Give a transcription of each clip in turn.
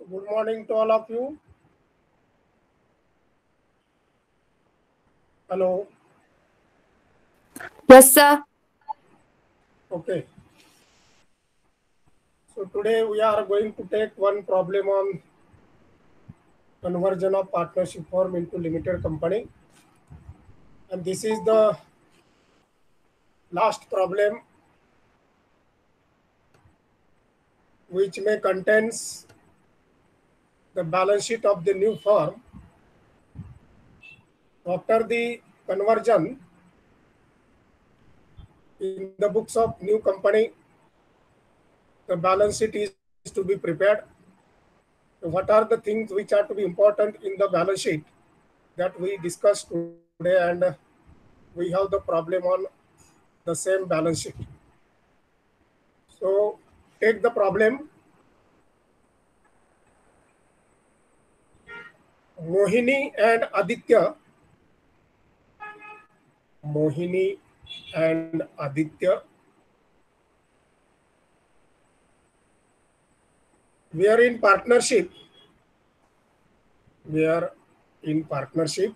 Good morning to all of you. Hello. Yes, sir. Okay. So today we are going to take one problem on conversion of partnership firm into limited company. And this is the last problem which may contains the balance sheet of the new firm. After the conversion in the books of new company, the balance sheet is to be prepared. What are the things which are to be important in the balance sheet that we discussed today, and we have the problem on the same balance sheet. So take the problem. Mohini and Aditya. Mohini and Aditya we are in partnership. We are in partnership.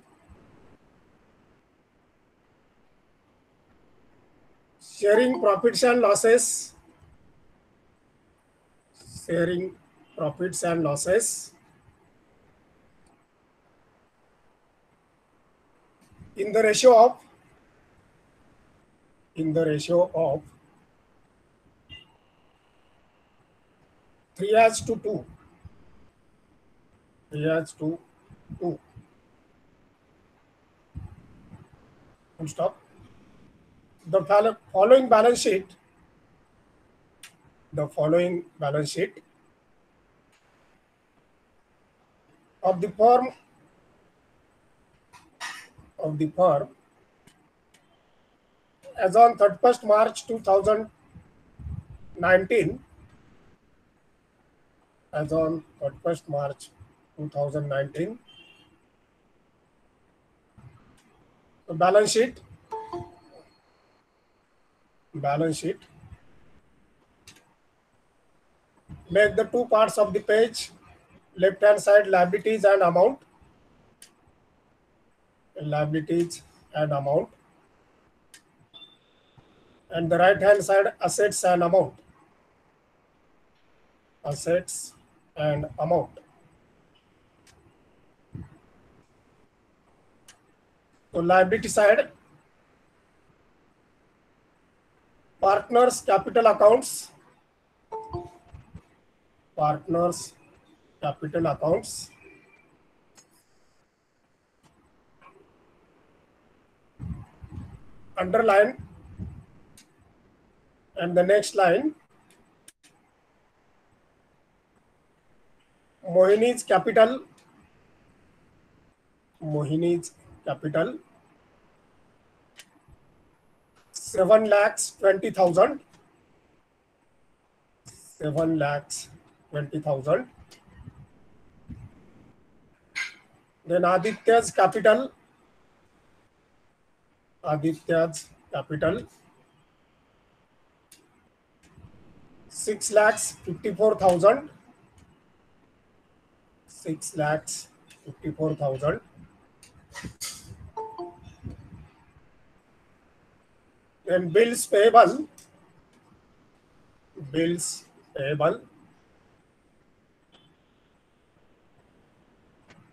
Sharing profits and losses. Sharing profits and losses. In the ratio of 3:2. 3:2. Full stop. The following balance sheet. The following balance sheet of the firm as on 31st March 2019. As on 31st March 2019. The balance sheet. Make the two parts of the page. Left hand side liabilities and amount. And the right hand side assets and amount. So liability side, partners capital accounts. Underline, and the next line, Mohini's capital. 7,20,000. 7,20,000. Then Aditya's capital. 6,54,000. 6,54,000. Then bills payable.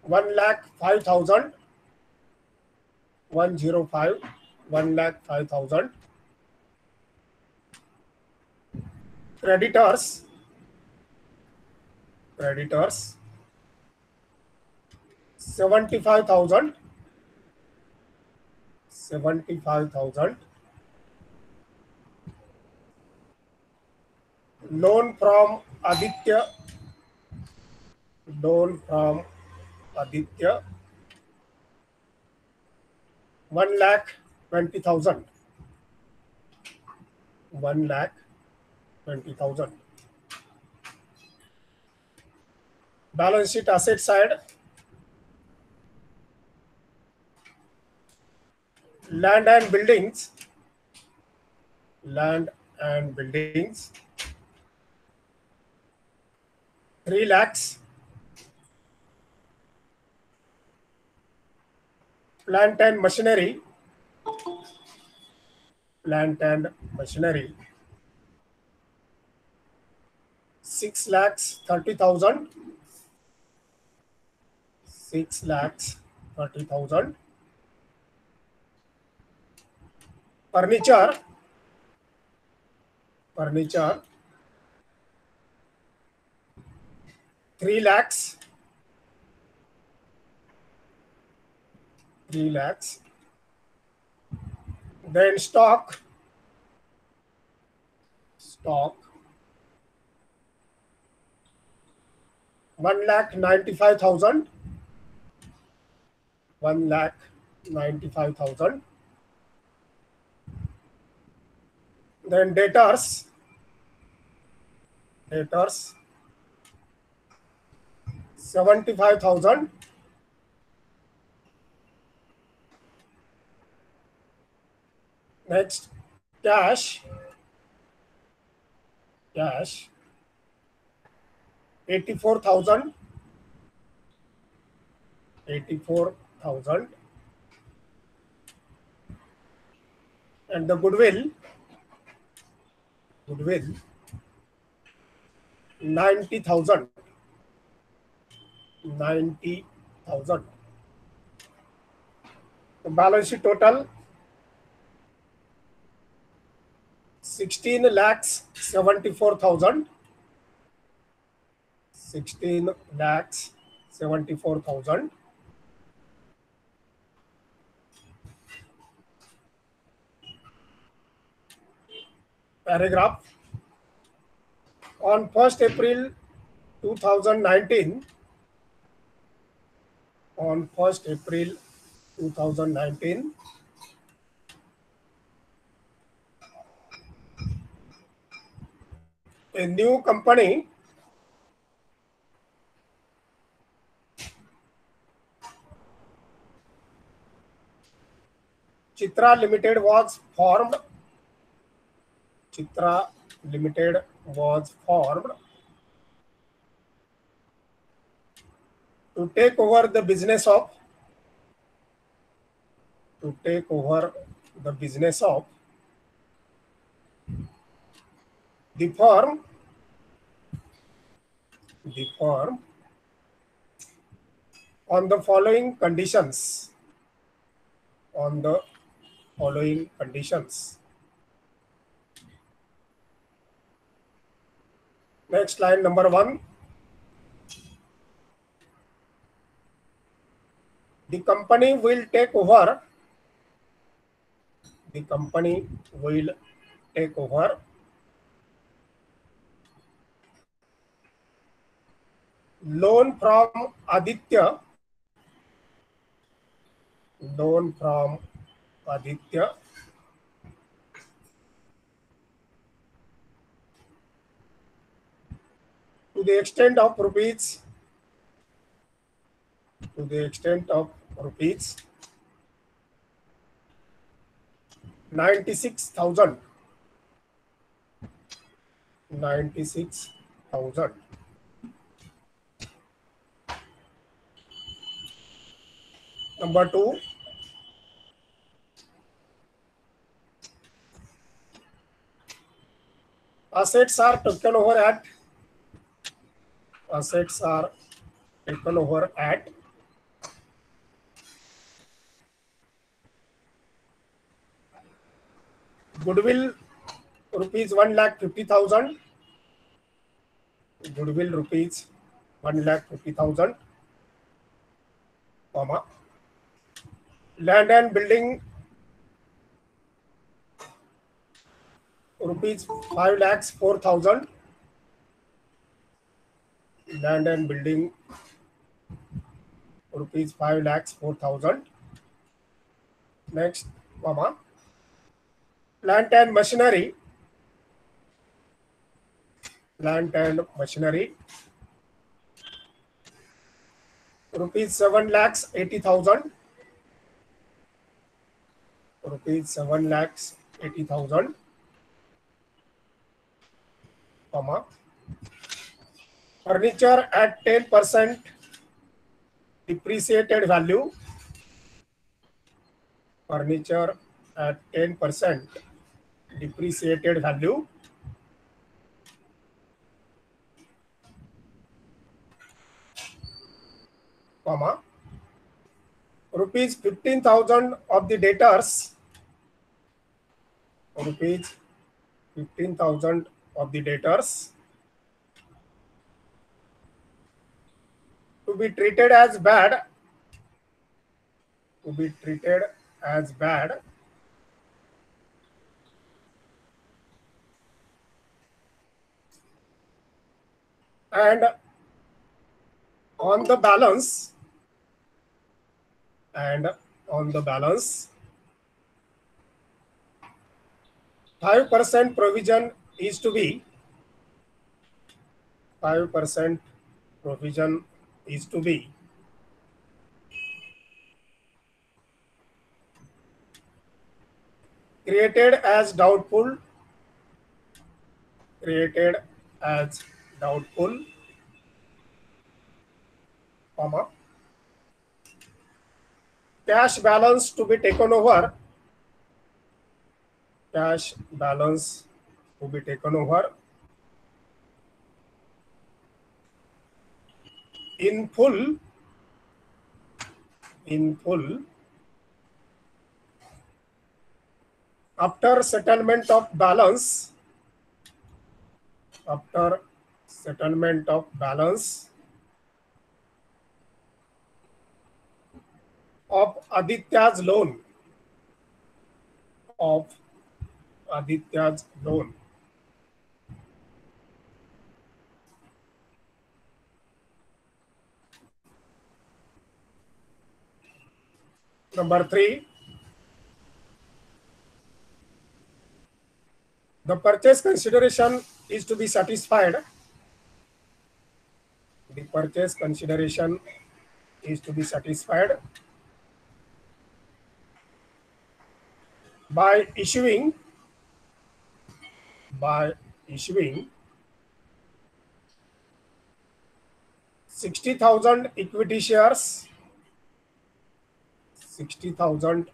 1,05,000. 105. 1,05,000. Creditors. 75,000. 75,000. Loan from Aditya. 1,20,000. 1,20,000. Balance sheet asset side. Land and buildings. 3 lakhs. Plant and machinery. Plant and machinery. 6,30,000. 6,30,000. Furniture. Furniture. 3 lakhs. 3 lakhs. Then stock. Stock. 1,95,000. 1,95,000. Then debtors. Debtors. 75,000. Next, cash. Cash. 84,000. 84,000. And the goodwill. Goodwill. 90,000. 90,000. The balance sheet total 16,74,000. 16,74,000. Paragraph. On 1st April 2019, on 1st April 2019, a new company Chitra Limited was formed. Chitra Limited was formed to take over the business of the firm on the following conditions. On the following conditions. Next line, number 1. The company will take over. The company will take over loan from Aditya. Loan from Aditya to the extent of rupees 96,000. 96,000. Number 2. Assets are taken over at goodwill rupees 1,50,000. Goodwill rupees 1,50,000, comma. Land and building rupees 5,04,000. Land and building rupees 5,04,000. Next, comma. Plant and machinery. Plant and machinery rupees 7,80,000. Rupees 7,80,000, comma. Furniture at 10% depreciated value. furniture at 10% depreciated value, comma, rupees 15,000 of the debtors, rupees 15,000 of the debtors to be treated as bad, to be treated as bad and on the balance, and on the balance 5% provision is to be 5% provision is to be created as doubtful, created as doubtful, comma, cash balance to be taken over, cash balance to be taken over in full, in full after settlement of balance, after settlement of balance of Aditya's loan, of Aditya's loan. Number 3, the purchase consideration is to be satisfied. The purchase consideration is to be satisfied by issuing 60,000 equity shares, 60,000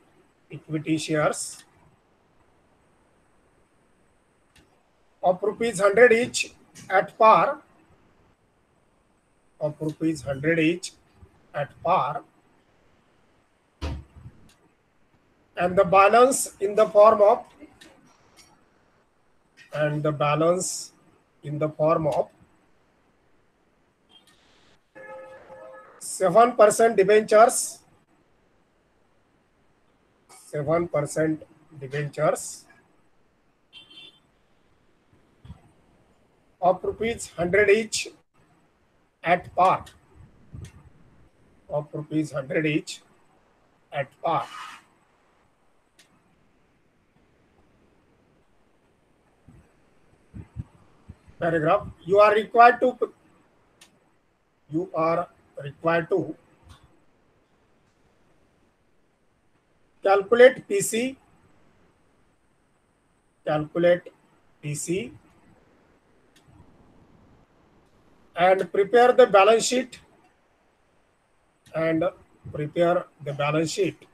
equity shares of rupees 100 each at par, of rupees 100 each at par, and the balance in the form of, and the balance in the form of 7% debentures, 7% debentures of rupees 100 each at par, of rupees 100 each at par. Paragraph, you are required to calculate PC, calculate PC and prepare the balance sheet, and prepare the balance sheet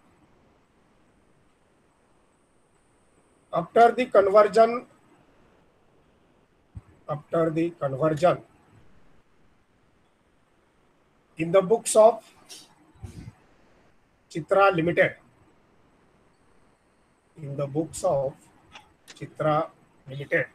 after the conversion, after the conversion in the books of Chitra Limited, in the books of Chitra Limited.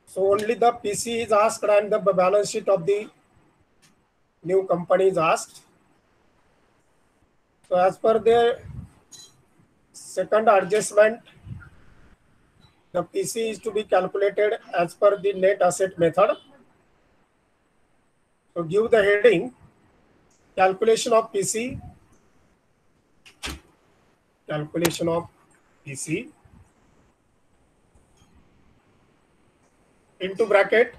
So only the PC is asked and the balance sheet of the new company is asked. So as per the second adjustment, the PC is to be calculated as per the net asset method. So give the heading calculation of PC, calculation of PC into bracket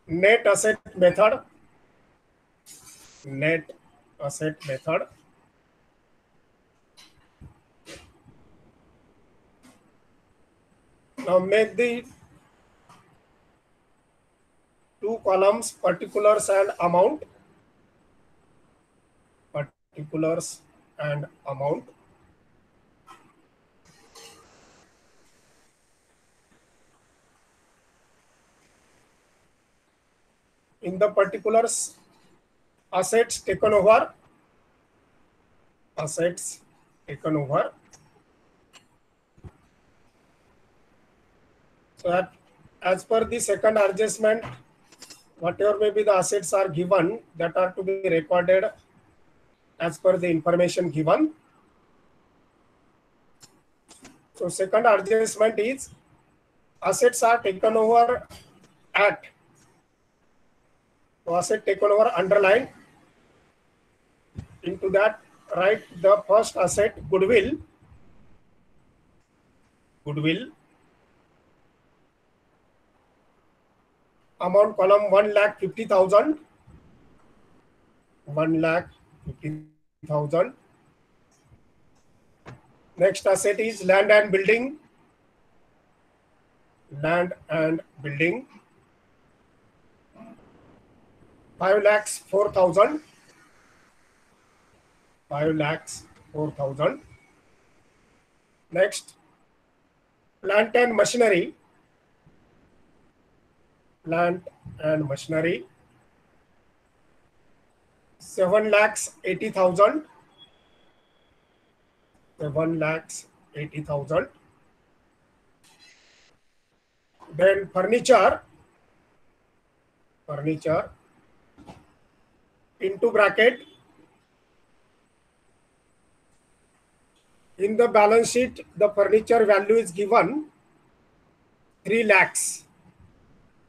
net asset method, net asset method Now make the two columns particulars and amount. Particulars and amount. In the particulars, assets taken over. Assets taken over. So that as per the second adjustment, whatever may be the assets are given that are to be recorded as per the information given. So second adjustment is assets are taken over at. So asset taken over underline. Into that write the first asset goodwill. Goodwill. Amount column 1,50,000. 1,50,000. Next asset is land and building. Land and building. 5,04,000. 5,04,000. Next, plant and machinery. Plant and machinery. 7,80,000. 7,80,000. Then furniture. Furniture. Into bracket. In the balance sheet, the furniture value is given 3 lakhs.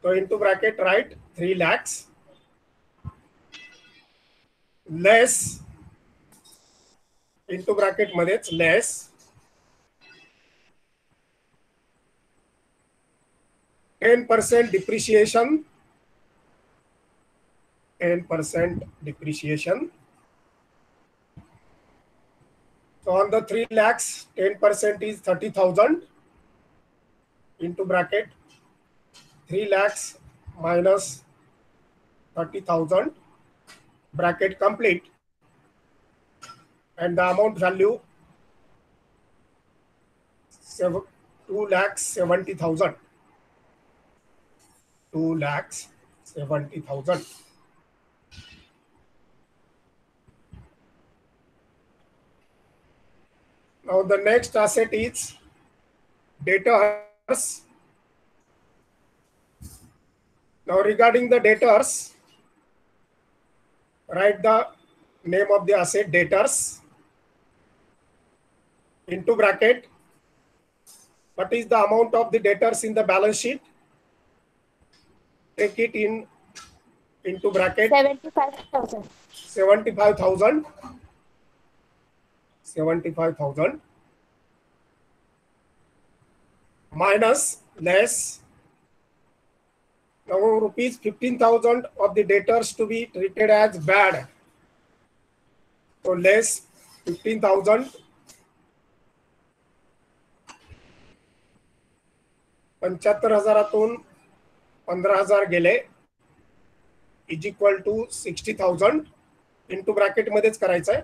So into bracket write 3 lakhs less, into bracket मध्येच less 10% depreciation. 10% depreciation. So on the 3 lakhs, 10% is 30,000. Into bracket 3 lakhs minus 30,000. Bracket complete. And the amount value 2,70,000. 2,70,000. Now the next asset is debtors. Now regarding the debtors, write the name of the asset debtors. Into bracket, what is the amount of the debtors in the balance sheet? Take it into bracket 75,000. 75,000. 75,000 minus less. Now rupees 15,000 of the debtors to be treated as bad. So less 15,000. 75,000 15,000 गेले is equal to 60,000. Into bracket मध्येच करायचं आहे.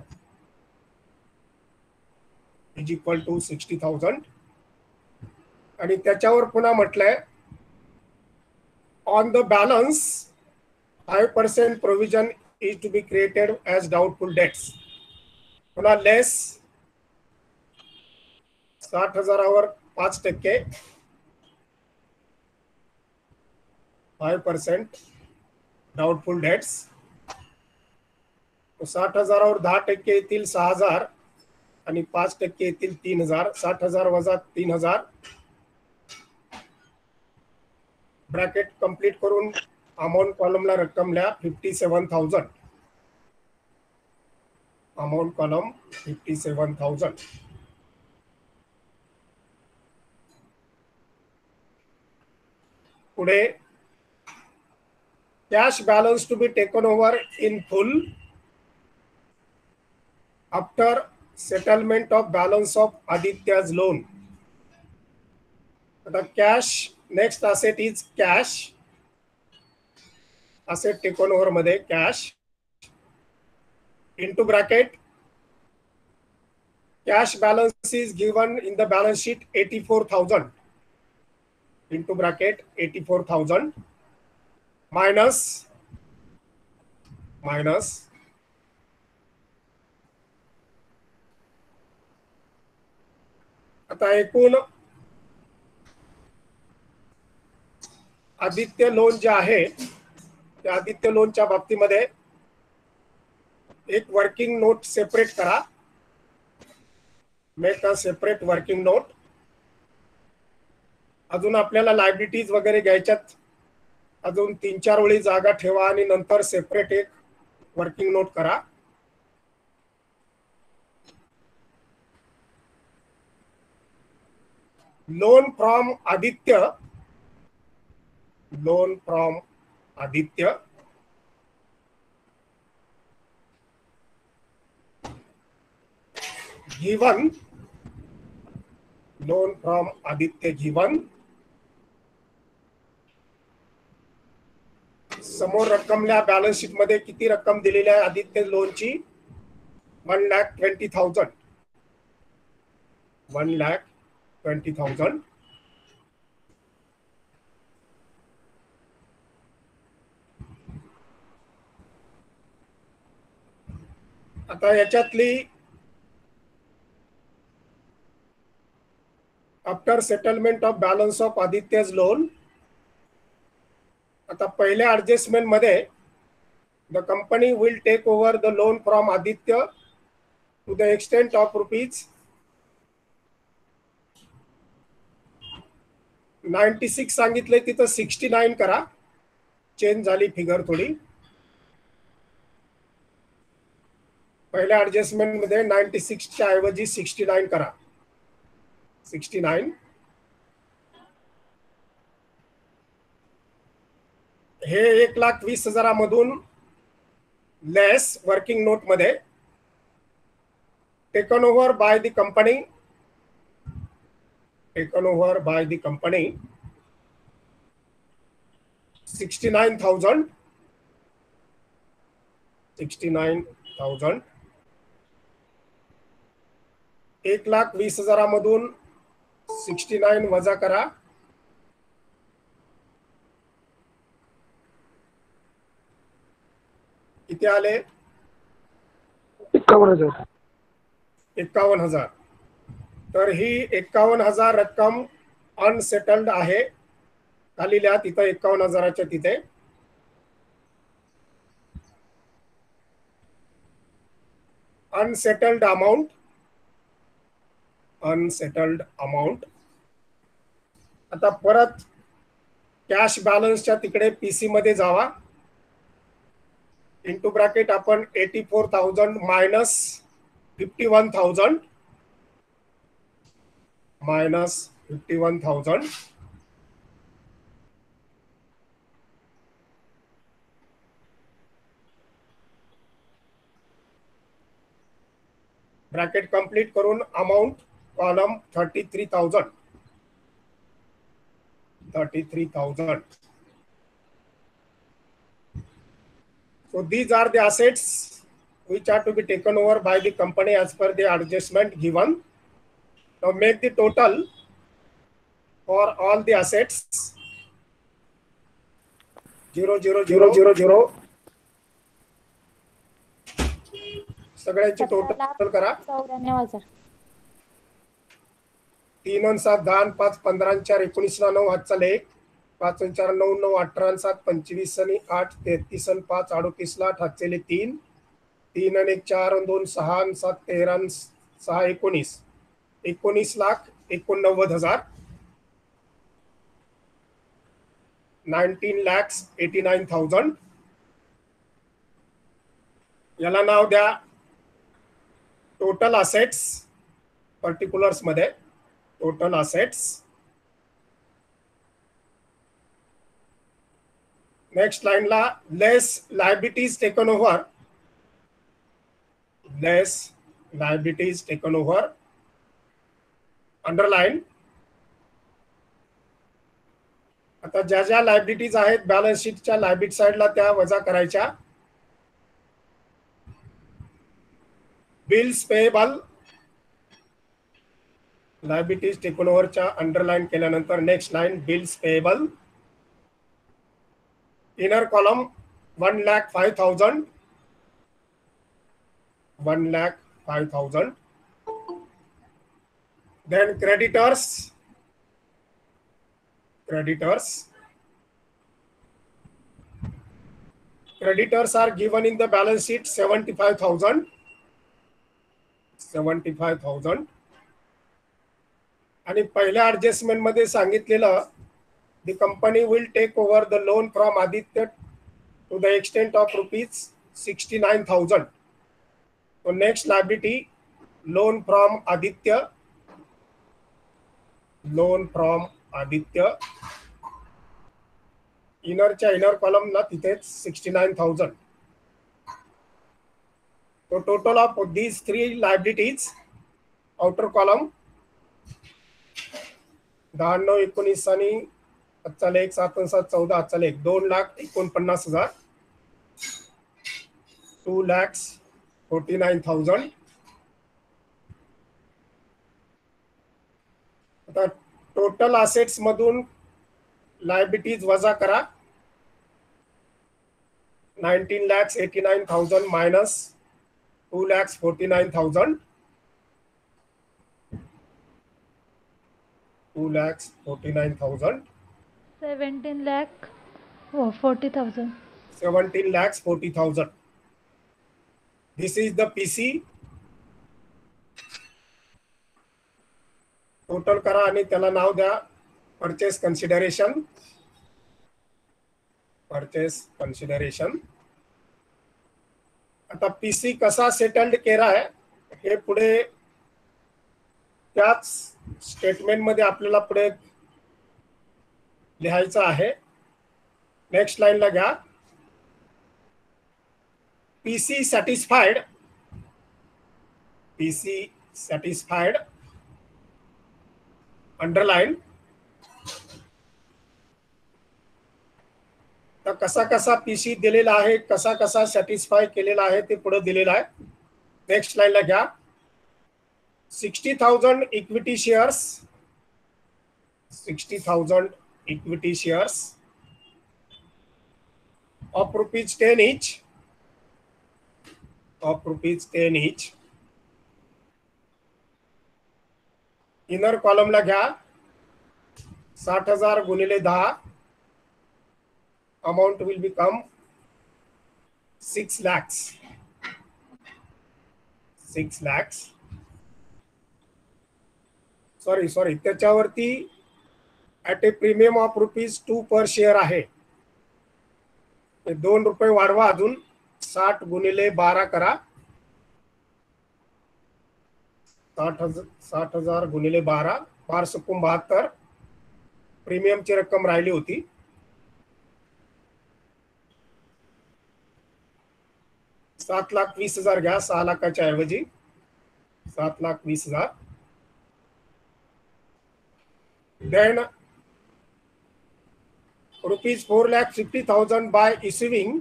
Is equal to 60,000 आणि त्याच्यावर पुन्हा म्हटलंय on the balance 5% provision is to be created as doubtful debts. पुन्हा less 60,000वर 5% 5% doubtful debts. 60,000वर 10% येतील 6,000 आणि 5% येतील 3,000. 60,000 वजा 3,000. ब्रॅकेट कंप्लीट करून अमाउंट कॉलमला रक्कम लिहा 57,000. Amount column 57,000. पुढे cash balance to be taken over in full after settlement of balance of Aditya's loan. आता cash, next asset is cash. asset taken over मध्ये cash into bracket cash balance is given in the balance sheet 84,000 into bracket 84,000 minus आता एकूण Aditya loan जे आहे त्या आदित्य लोनच्या बाबतीमध्ये एक वर्किंग नोट सेपरेट करा. Make a separate working note. अजून आपल्याला लायबिलिटीज वगैरे घ्यायच्यात, अजून 3-4 ओळी जागा ठेवा आणि नंतर सेपरेट एक वर्किंग नोट करा. Loan from Aditya, loan from Aditya given, loan from Aditya given, समोर रक्कमल्या बॅलन्स शीट मध्ये किती रक्कम दिलेली आहे आदित्य लोनची? 1,20,000. 1,20,000. आता याच्यातली after settlement of balance of Aditya's loan, आता पहिल्या ऍडजस्टमेंट मध्ये the company will take over the loan from Aditya to the extent of ₹96 सांगितले, तिथं 69 करा. चेंज झाली फिगर थोडी. पहिल्या ऍडजस्टमेंट मध्ये 96 च्या ऐवजी 69 करा. 69. हे 1,20,000 मधून लेस वर्किंग नोट मध्ये taken over by the company, taken over by the company 69,000. 69,000. 1,20,000 मधून 69 वजा करा. किती आले? 51,000. 51,000. तर ही 51,000 रक्कम अनसेटल्ड आहे. खाली लिहा तिथं 51,000च्या तिथे. Unsettled amount, unsettled amount. आता परत कॅश बॅलन्सच्या तिकडे पीसी मध्ये जावा. इंटू ब्रॅकेट आपण 84,000 मायनस 51,000 मायनस 51,000. ब्रॅकेट कंप्लीट करून amount column 33,000. 33,000. So these are the assets which are to be taken over by the company as per the adjustment given. Now make the total for all the assets 0,0,0,0,0. सगळ्यांची total करा. 3 आणि 7 10 5 15 आणि 4 19 9 हातचा लेख 5 आणि 4 9 9 18 आणि 7 25 आणि 8 33 आणि 5 38 8 हातचे 3 3 आणि 1 4 आणि 2 6 आणि 7 13 आणि 6 19 19,89,000. 19,89,000. याला नाव द्या टोटल असेट्स. पर्टिक्युलर्स मध्ये टोटल असेट्स. नेक्स्ट लाईनला लेस लायबिलिटीज टेकन ओव्हर, लेस लायबिलिटीज टेकन ओव्हर. अंडरलाइन आता ज्या ज्या लायबिलिटीज आहेत बॅलन्स शीटच्या लायबिलिटी साइडला त्या वजा करायच्या. बिल्स पेएबल लायबिलिटीज टेकन ओव्हरच्या अंडरलाईन केल्यानंतर next line bills payable. Inner column 1,05,000 1,05,000. Then creditors are given in the balance sheet 75,000. आणि पहिल्या ऍडजस्टमेंट मध्ये सांगितलेलं the company will take over the loan from Aditya to the extent of rupees 69,000. So next liability, loan from Aditya. इनरच्या inner कॉलमला तिथेच 69,000. So total of these three liabilities, outer column 96, 19 आणि 1, 7, 7, 14, 1, 2,49,000, 2,49,000. आता total assets मधून liabilities वजा करा. 19,89,000 minus 2,49,000. 2,49,000. 17,40,000. 17,40,000. This is the PC. Total करा आणि त्याला नाव द्या परचेस कन्सिडरेशन. आता पीसी कसा सेटल्ड केला आहे हे पुढे त्याच स्टेटमेंट मध्ये आपल्याला पुढे लिहायचं आहे. नेक्स्ट लाईनला घ्या. PC satisfied underline. तर कसा कसा पीसी दिलेला आहे, कसा कसा सॅटिस्फाय केलेला आहे ते पुढे दिलेला आहे. नेक्स्ट लाईनला घ्या. 60,000 equity shares. 60,000 equity shares of rupees 10 each. Inner कॉलमला घ्या. 60,000 गुणिले 10. Amount will become 6 lakhs. 6 lakhs. Sorry त्याच्यावरती at a premium of rupees 2 per share आहे. 2 रुपये वाढवा अजून. 60 गुणिले 12 करा. 60,000 गुणिले 12, 1272 प्रीमियमची रक्कम राहिली होती. $7,20,000 घ्या 6 लाखाच्या ऐवजी. 7,20,000. Than rupees 4,50,000 by issuing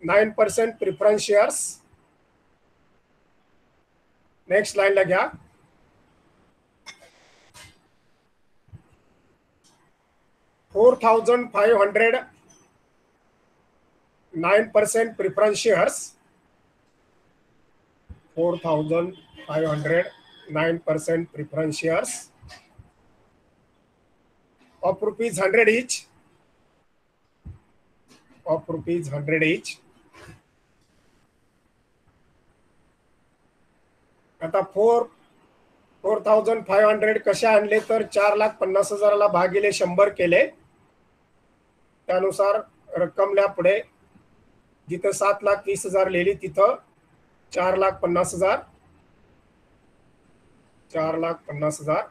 9% preference shares. Next लाईनला घ्या. $4,500 9% preference shares. 4,500 9% preference shares of rupees 100 each. आता 4,500 कशा आणले तर 4,50,000 भागिले 100 केले. त्यानुसार रक्कम लिहा पुढे. जिथे 7,20,000 लिहिली तिथं 4,50,000. 4,50,000.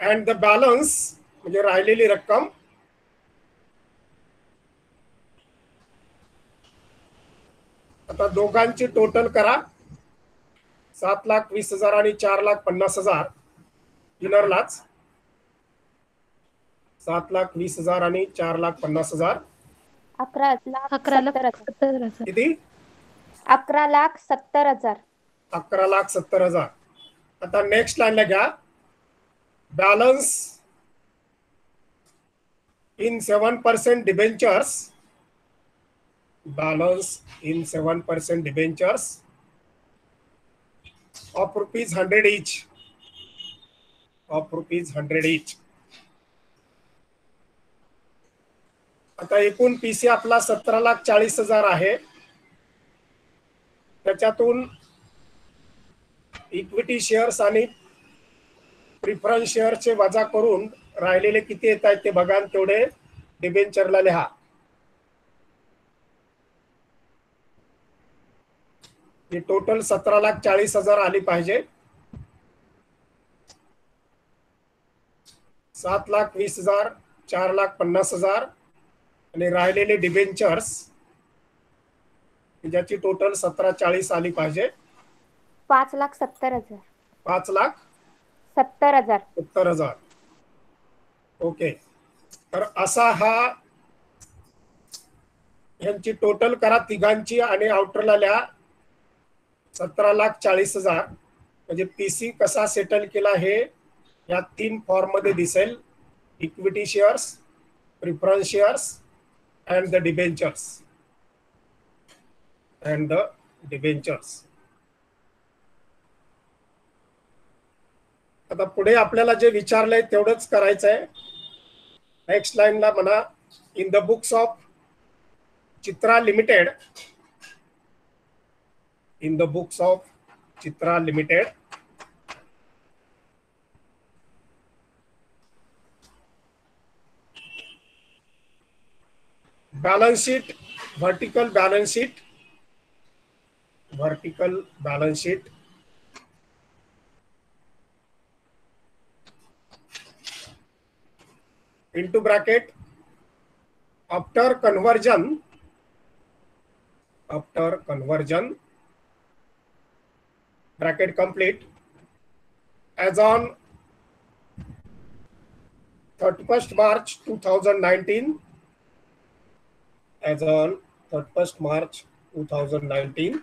अँड द बॅलन्स म्हणजे राहिलेली रक्कम आता दोघांची टोटल करा. 7,20,000 आणि 4,50,000 इनरलाच 7,20,000 आणि 4,50,000. 11,70,000. किती? 11,70,000. 11,70,000. आता नेक्स्ट लाईनला घ्या. Balance in 7% debentures. Balance in 7% debentures of rupees 100 each. Of rupees 100 each. आता एकूण पीसी आपला 17,40,000 आहे. त्याच्यातून इक्विटी शेअर्स आणि प्रिफरन्स शेअरचे वजा करून राहिलेले किती येत आहेत ते बघा, तेवढे डिबेंचरला लिहा. ही टोटल 17,40,000 आली पाहिजे. 7,20,000, 4,50,000 आणि राहिलेले डिबेंचर्स ज्याची टोटल 17,40 आली पाहिजे. 5,70,000. 5,70,000. ओके. तर असा हा यांची टोटल करा तिघांची आणि आउटरला लिहा 17,40,000. म्हणजे पीसी कसा सेटल केला हे या 3 फॉर्म मध्ये दिसेल. Equity shares, preference shares and the debentures. आता पुढे आपल्याला जे विचारलंय तेवढंच करायचंय. नेक्स्ट लाईनला म्हणा, in the books of Chitra limited. In the books of Chitra Limited, balance sheet, vertical balance sheet, into bracket after conversion bracket complete as on 31st March 2019. As on 31st March 2019.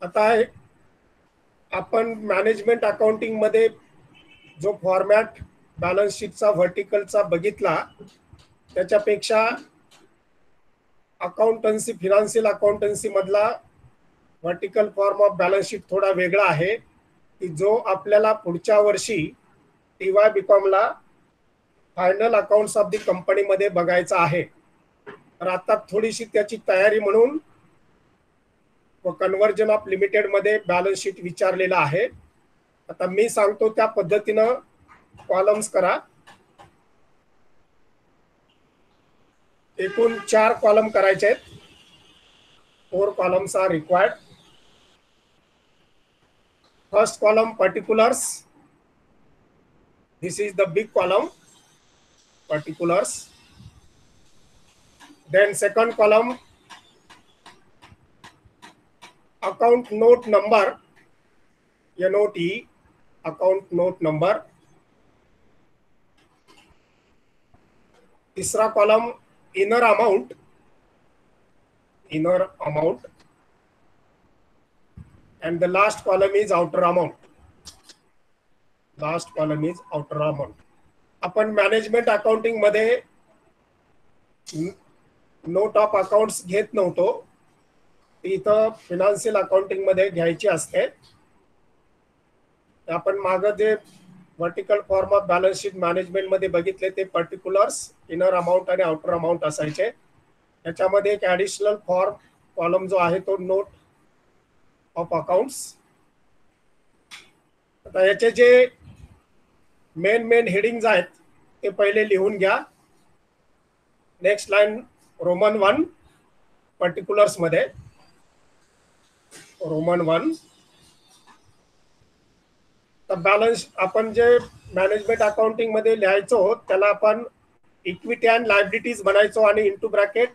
आता आपण management accounting मध्ये जो format balance शीटचा व्हर्टिकलचा बघितला त्याच्यापेक्षा accountancy, financial accountancy मधला vertical form of balance sheet थोडा वेगळा आहे की जो आपल्याला पुढच्या वर्षी TY BCom ला final accounts of the company मध्ये बघायचा आहे. तर आता थोडीशी त्याची तयारी म्हणून कन्वर्जन ऑफ लिमिटेड मध्ये बॅलन्स शीट विचारलेला आहे. आता मी सांगतो त्या पद्धतीनं कॉलम्स करा. एकूण 4 कॉलम करायचे आहेत. 4 columns are required. First column, particulars. This is the big column, particulars. Then second column, account note number, NOT, account note number. तीसरा column, inner amount. And the last column is outer amount. आपण management accounting मध्ये note of accounts घेत नव्हतो, इथं financial accounting मध्ये घ्यायची असते. आपण मागे जे vertical form of balance sheet management मध्ये बघितले ते पर्टिक्युलर्स, इनर अमाउंट आणि आउटर अमाउंट असायचे. त्याच्यामध्ये एक ऍडिशनल फॉर्म कॉलम जो आहे तो नोट ऑफ अकाउंट्स. आता याचे जे मेन हेडिंग्स आहेत ते पहिले लिहून घ्या. नेक्स्ट लाईन रोमन 1 पर्टिक्युलर्स मध्ये रोमन 1. तर बॅलन्स आपण जे मॅनेजमेंट अकाउंटिंग मध्ये लिहायचो त्याला आपण इक्विटी अँड लायबिलिटीज बनायचो आणि into bracket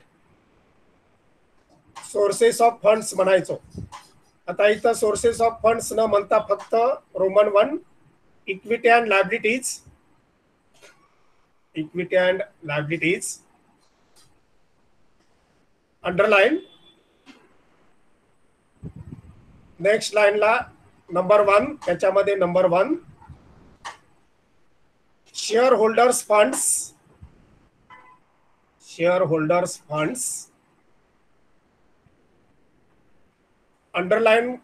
sources of funds म्हणायचो. आता इथं सोर्सेस ऑफ फंड्स न म्हणता फक्त Roman 1 equity and liabilities equity and liabilities. Underline. Next लाईनला नंबर 1, त्याच्यामध्ये number 1 share holders funds. Share holders funds. Underline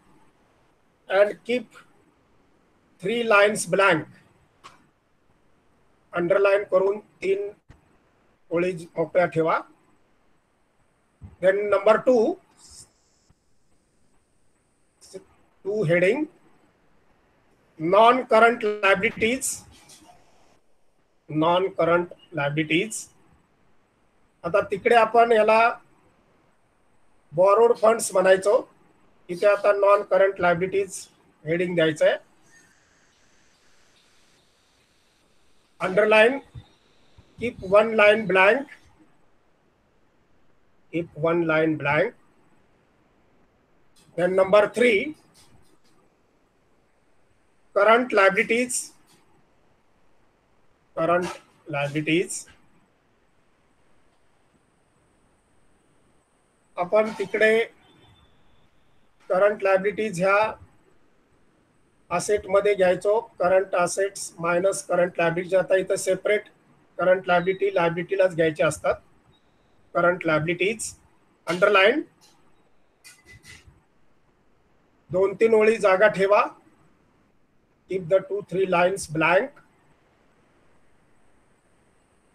and keep 3 lines blank. Underline करून 3 ओळी मोकळ्या ठेवा. Then number 2 heading non current liabilities. non current liabilities. आता तिकडे आपण याला borrowed funds म्हणायचो, इथे आता नॉन करंट लायबिलिटीज हेडिंग द्यायचं आहे. Underline, keep 1 line blank. Keep 1 line blank. Then number 3 current liabilities. Current liabilities. आपण तिकडे करंट लायबिलिटीज ह्या असेट मध्ये घ्यायचो. Current assets minus current liability. आता इथं सेपरेट करंट लायबिलिटीलाच घ्यायचे असतात. Current liabilities underline. 2-3 ओळी जागा ठेवा. Keep the 2-3 lines blank.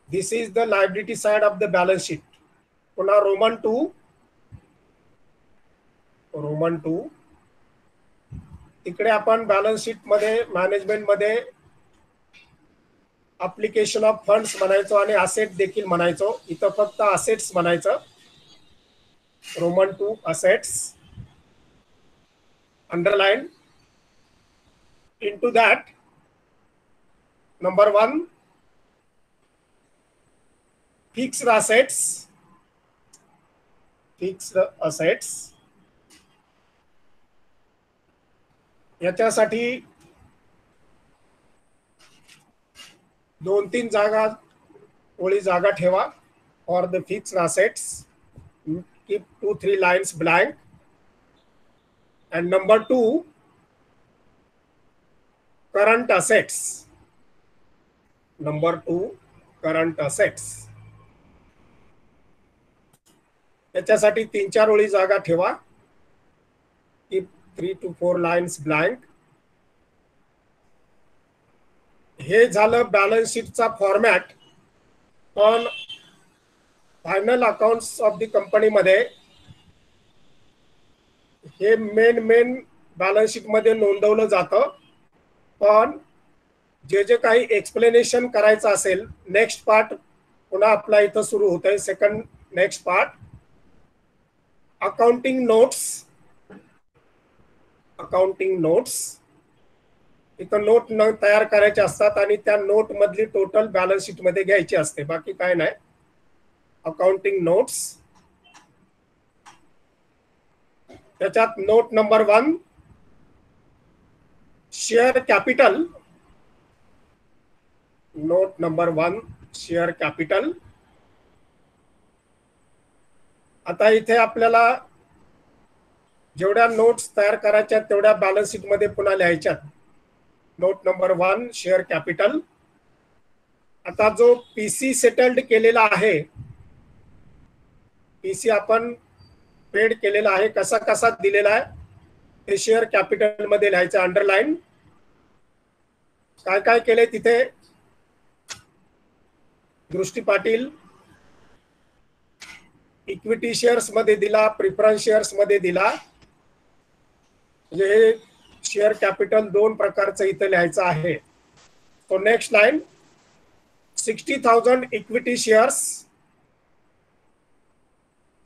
This is the liability side of the balance sheet. पुन्हा रोमन 2 तिकडे आपण बॅलन्स शीट मध्ये मॅनेजमेंट मध्ये अप्लिकेशन ऑफ फंड्स म्हणायचो आणि असेट देखील म्हणायचो. इथं फक्त असेट्स म्हणायचं. Roman 2 assets. Underline. Into that number 1 fixed assets. Fixed assets. याच्यासाठी 2-3 ओळी जागा ठेवा. For the fixed assets keep 2-3 lines blank. And number 2 current assets. Number 2 current assets. याच्यासाठी 3-4 ओळी जागा ठेवा. Keep 3 to 4 lines blank. हे झालं बॅलन्स शीटचा फॉर्मॅट. पण final accounts of the company मध्ये हे मेन बॅलन्स शीट मध्ये नोंदवलं जातं. पण जे काही एक्सप्लेनेशन करायचं असेल, नेक्स्ट पार्ट पुन्हा आपला इथं सुरू होत आहे. Second next part accounting notes. Accounting notes. इथं नोट तयार करायचे असतात आणि त्या नोट मधली टोटल बॅलन्स शीट मध्ये घ्यायची असते, बाकी काय नाही. Accounting notes. त्याच्यात note number 1 share capital. Note number 1 share capital. आता इथे आपल्याला जेवढ्या नोट्स तयार करायच्या तेवढ्या बॅलन्स शीट मध्ये पुन्हा लिहायच्यात. Note number 1 share capital. आता जो पीसी सेटल्ड केलेला आहे, पीसी आपण पेड केलेला आहे, कसा कसा दिलेला आहे ते शेअर कॅपिटल मध्ये लिहायचं. अंडरलाइन. काय काय केले तिथे दृष्टी पाटील इक्विटी शेअर्स मध्ये दिला, प्रिफरन्स शेअर्स मध्ये दिला. म्हणजे शेअर कॅपिटल 2 प्रकारचं इथे लिहायचं आहे. तो next line 60,000 equity shares.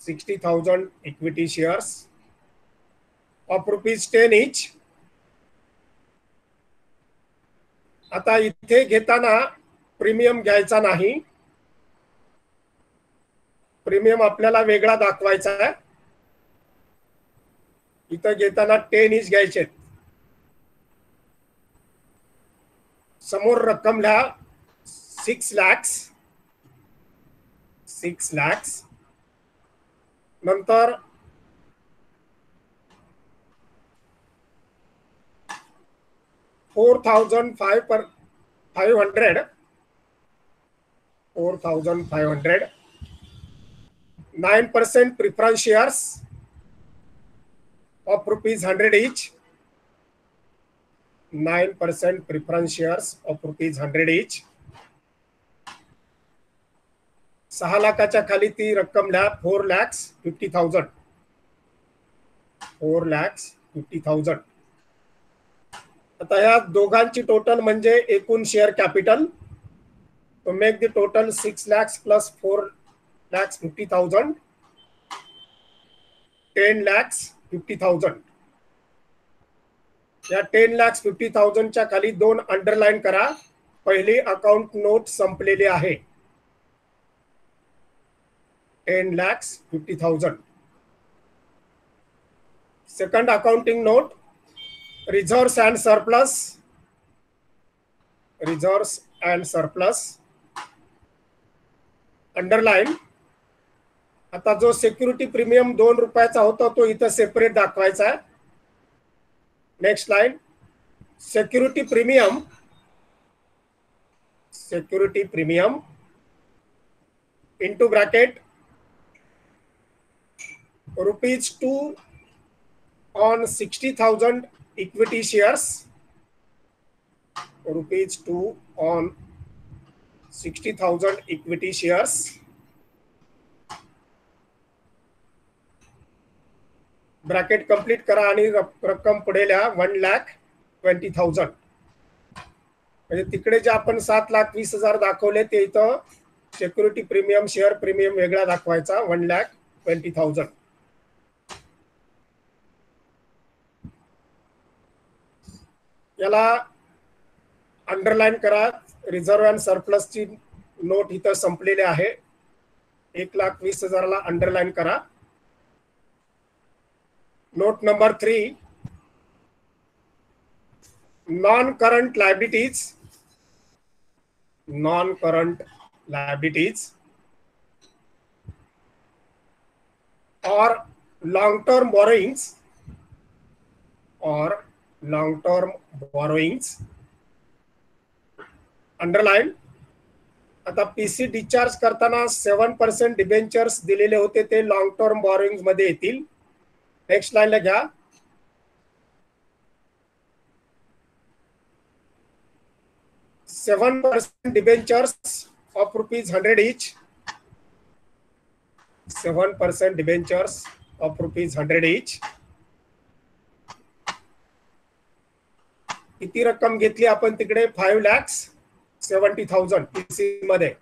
60,000 equity shares of ₹10 each. आता इथे घेताना प्रीमियम घ्यायचा नाही. प्रीमियम आपल्याला वेगळा दाखवायचा आहे. इथं घेताना 10 each घ्यायचे. समोर रक्कम लिहा 6 lakhs. 6 lakhs. नंतर 4,500 9% preference shares of rupees 100 each. 9% preference shares of rupees 100 each. 6 लाखाच्या खाली ती रक्कम ला 4,50,000. 4,50,000. आता या दोघांची टोटल म्हणजे एकूण शेअर कॅपिटल. तो make the total 6 lakhs plus 4,50,000. 10,50,000. या 10,50,000 च्या खाली 2 अंडरलाईन करा. पहिली अकाउंट नोट संपलेली आहे. 10,50,000. Second accounting note reserves and surplus. Reserves and surplus underline. आता जो सिक्युरिटी प्रीमियम 2 रुपयाचा होता तो इथं सेपरेट दाखवायचा आहे. Next line security premium into bracket ₹2 on 60,000 equity shares. ₹2 on 60,000 equity shares. Bracket complete करा आणि रक्कम पडेल 1,20,000. म्हणजे तिकडे जे आपण 7,20,000 दाखवले ते इथं सिक्युरिटी प्रीमियम शेअर प्रीमियम वेगळा दाखवायचा 1,20,000. याला अंडरलाईन करा. रिझर्व्ह अँड सरप्लस ची नोट इथं संपलेली आहे. 1,20,000 ला अंडरलाईन करा. Note number 3 non current liabilities. Non current liabilities और लॉन्ग टर्म बोरोइंग्स. और लॉन्ग टर्म बोरोइंग्स अंडरलाइन. आता पीसी डिस्चार्ज करताना 7% डिबेंचर्स दिलेले होते ते लॉन्ग टर्म बोरोइंग्स मध्ये येतील. नेक्स्ट लाइन ला घ्या. $7 debentures of ₹100 each. 7% debentures of ₹100 each. किती रक्कम घेतली आपण तिकडे 5,70,000 पीसी मध्ये.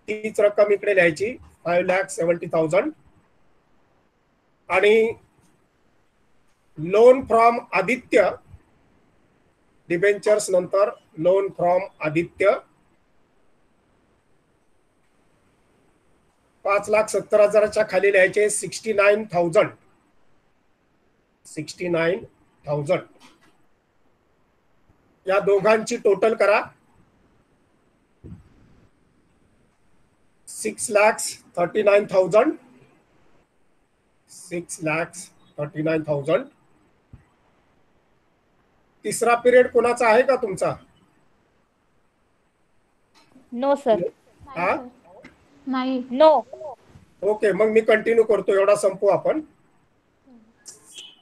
तीच रक्कम इकडे लिहायची 5,70,000. आणि लोन फ्रॉम आदित्य डिबेंचर्स नंतर लोन फ्रॉम आदित्य 5,70,000च्या खाली लिहायचे 69,000. 69,000. या दोघांची टोटल करा 6,39,000. 6,39,000. तिसरा पिरियड कोणाचा आहे का तुमचा? No sir. हा नाही. नो. ओके, मग मी कंटिन्यू करतो. एवढा संपू आपण.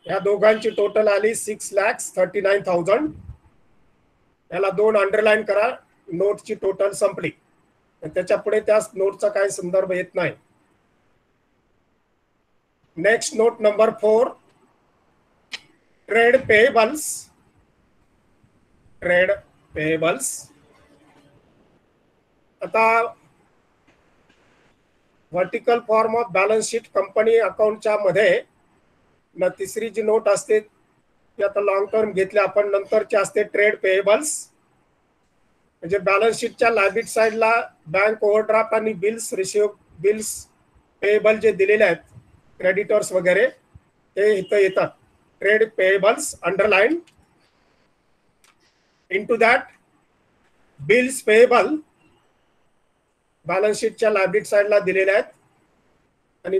या दोघांची टोटल आली 6,39,000. याला 2 अंडरलाईन करा. नोटची टोटल संपली. त्याच्या पुढे त्या नोटचा काही संदर्भ येत नाही. Next note number 4 trade payables. Trade payables. आता vertical form of balance sheet company अकाउंटच्या मध्ये ना तिसरी जी नोट असते ती आता लॉंग टर्म घेतली आपण. नंतरची असते ट्रेड पेएबल्स. म्हणजे बॅलन्स शीटच्या लायबिलिटी साइडला बँक ओव्हरड्राफ्ट आणि बिल्स पेएबल जे दिलेले आहेत क्रेडिटर्स वगैरे ते इथं येतात. Trade payables underline. Into that bills payable balance शीटच्या लायबिलिटी साइडला दिलेल्या आहेत आणि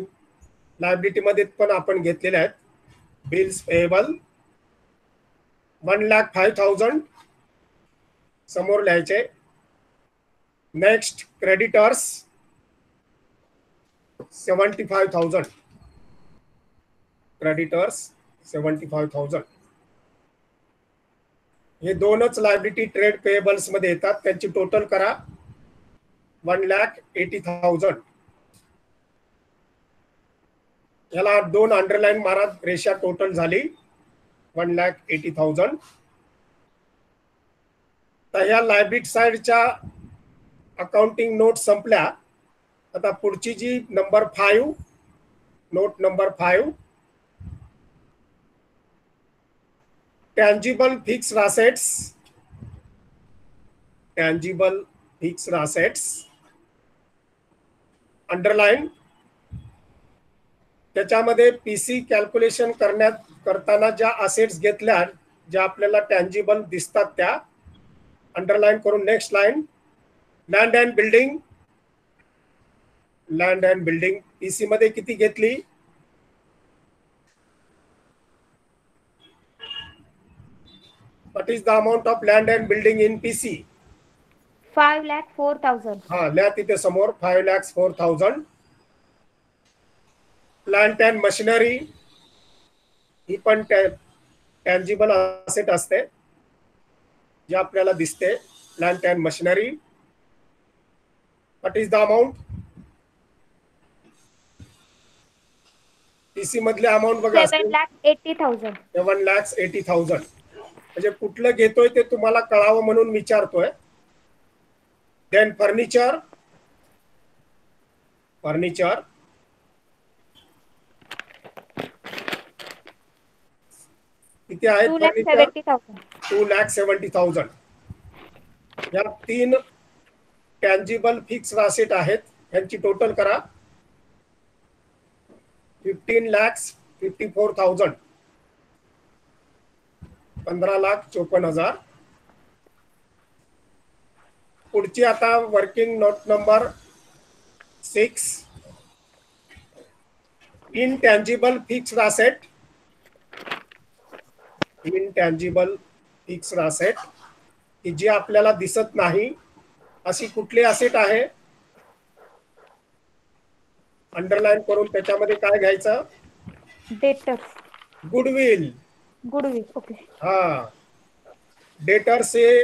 लायबिलिटी मध्ये पण आपण घेतलेले आहेत बिल्स पेएबल 1,05,000 समोर लिहायचे. Next creditors 75,000 creditors 75,000. हे दोनच लायबिलिटी ट्रेड पेएबल्स मध्ये येतात. त्यांची टोटल करा 1,80,000. याला 2 अंडरलाईन मारा, रेषा टोटल झाली 1,80,000. तर ह्या लायबिलिटी साइडच्या अकाउंटिंग नोट संपल्या. आता पुढची जी number 5, note number 5, tangible fixed assets. Tangible fixed assets underline. त्याच्यामध्ये पीसी कॅल्क्युलेशन करताना ज्या असेट्स घेतल्या, ज्या आपल्याला टँजिबल दिसतात त्या अंडरलाईन करून next line. Land and building. Land and building PC मध्ये किती घेतली? What is the amount of land and building in PC? 5,04,000. हा, लिहा तिथे समोर 5,04,000. प्लांट अँड मशिनरी ही पण टँजिबल असेट असते, जे आपल्याला दिसते. Plant and machinery. What is the amount? PC मधले अमाऊंट बघा 7,80,000. 7,80,000. म्हणजे कुठलं घेतोय ते तुम्हाला कळावं म्हणून विचारतोय. Then furniture. फर्निचर किती आहेत? 2,70,000. 2,70,000. या 3 टँजिबल फिक्स्ड असेट आहेत. यांची टोटल करा 15,54,000. 15,54,000. पुढची आता working note number 6, intangible fixed asset. Intangible fixed asset की जी आपल्याला दिसत नाही अशी कुठली असेट आहे? अंडरलाईन करून त्याच्यामध्ये काय घ्यायचं? डेटर्स. गुडविल. गुडविल. ओके. हा, डेटर्स हे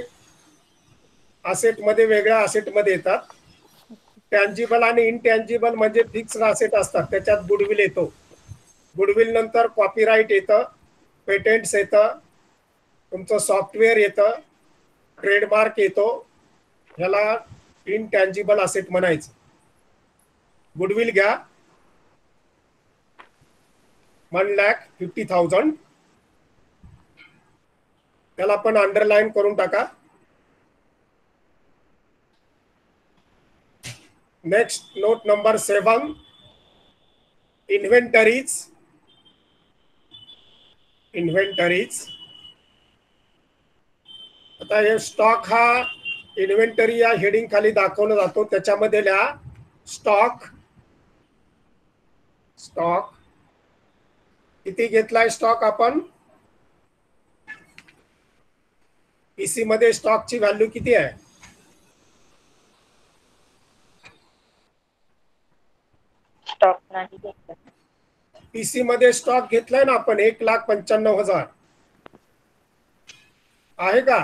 असेट मध्ये वेगळ्या असेट मध्ये येतात. टँजिबल आणि इनटँजिबल म्हणजे फिक्स्ड असेट असतात, त्याच्यात गुडविल येतो. गुडविल नंतर कॉपीराइट येतं, पेटेंट्स येतं, तुमचं सॉफ्टवेअर येतं, ट्रेडमार्क येतो. ह्याला इनटँजिबल असेट म्हणायचं. गुडविल घ्या 1,50,000. त्याला पण अंडरलाईन करून टाका. Next note number 7, inventories. Inventories. आता हे स्टॉक हा इन्व्हेंटरी या हेडिंग खाली दाखवला जातो. त्याच्यामध्ये लिहा स्टॉक. स्टॉक किती घेतलाय स्टॉक आपण? पीसी मध्ये स्टॉकची व्हॅल्यू किती आहे? स्टॉक नाही घेतला. पीसी मध्ये स्टॉक घेतलाय ना आपण 1,95,000 आहे का?